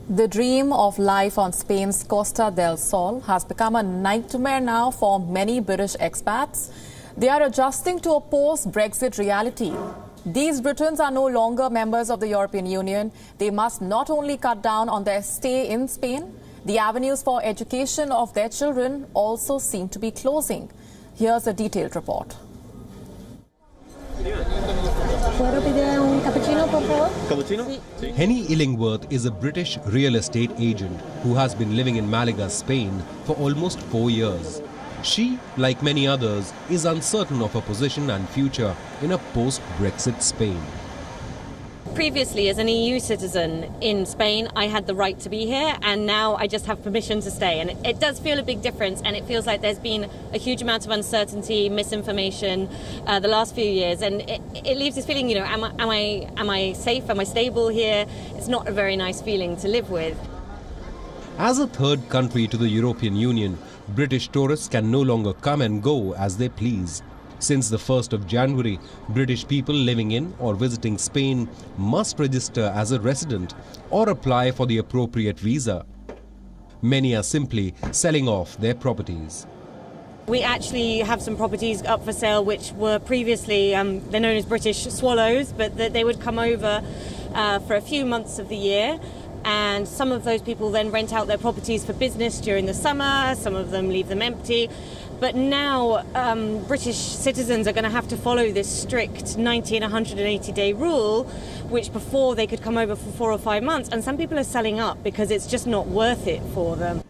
The dream of life on Spain's Costa del Sol has become a nightmare now for many British expats. They are adjusting to a post-Brexit reality. These Britons are no longer members of the European Union. They must not only cut down on their stay in Spain, the avenues for education of their children also seem to be closing. Here's a detailed report. Henny Illingworth is a British real estate agent who has been living in Malaga, Spain for almost 4 years. She, like many others, is uncertain of her position and future in a post-Brexit Spain. Previously, as an EU citizen in Spain, I had the right to be here, and now I just have permission to stay. And it does feel a big difference, and it feels like there's been a huge amount of uncertainty, misinformation the last few years, and it leaves this feeling, am I safe? Am I stable here? It's not a very nice feeling to live with. As a third country to the European Union, British tourists can no longer come and go as they please. Since the 1st of January, British people living in or visiting Spain must register as a resident or apply for the appropriate visa. Many are simply selling off their properties. We actually have some properties up for sale which were previously, they're known as British swallows, but they would come over for a few months of the year. And some of those people then rent out their properties for business during the summer, some of them leave them empty. But now British citizens are going to have to follow this strict 90 and 180-day rule, which before they could come over for 4 or 5 months. And some people are selling up because it's just not worth it for them.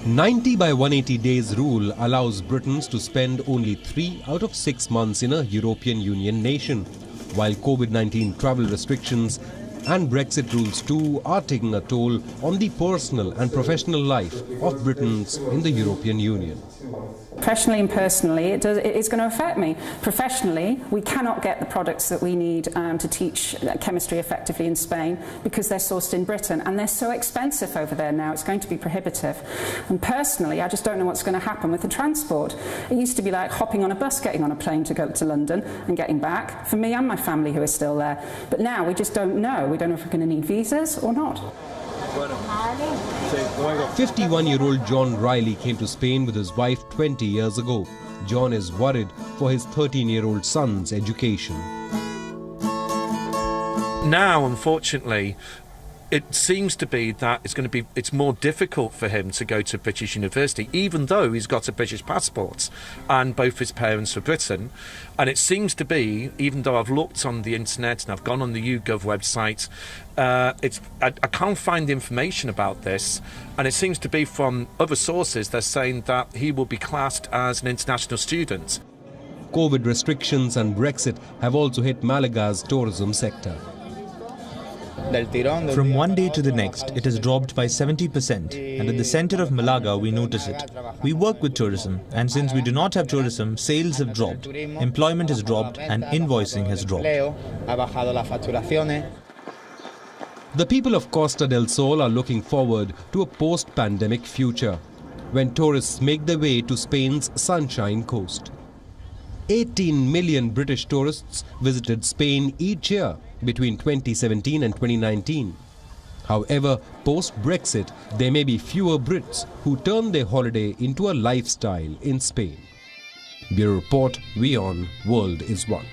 90 by 180 days rule allows Britons to spend only 3 out of 6 months in a European Union nation, while COVID-19 travel restrictions and Brexit rules too are taking a toll on the personal and professional life of Britons in the European Union. Professionally and personally, it is going to affect me. Professionally, we cannot get the products that we need to teach chemistry effectively in Spain because they're sourced in Britain, and they're so expensive over there now, it's going to be prohibitive. And personally, I just don't know what's going to happen with the transport. It used to be like hopping on a bus, getting on a plane to go to London and getting back, for me and my family who are still there. But now we just don't know. We don't know if we're going to need visas or not. 51-year-old John Riley came to Spain with his wife 20 years ago. John is worried for his 13-year-old son's education. Now, unfortunately, it seems to be that it's more difficult for him to go to British university, even though he's got a British passport and both his parents are Britain. And it seems to be, even though I've looked on the internet and I've gone on the YouGov website, I can't find information about this. And it seems to be from other sources, they're saying that he will be classed as an international student. COVID restrictions and Brexit have also hit Malaga's tourism sector. From one day to the next, it has dropped by 70%, and at the centre of Malaga we notice it. We work with tourism, and since we do not have tourism, sales have dropped, employment has dropped, and invoicing has dropped. The people of Costa del Sol are looking forward to a post-pandemic future, when tourists make their way to Spain's Sunshine Coast. 18 million British tourists visited Spain each year between 2017 and 2019. However, post-Brexit, there may be fewer Brits who turn their holiday into a lifestyle in Spain. Bureau Report, WION World is One.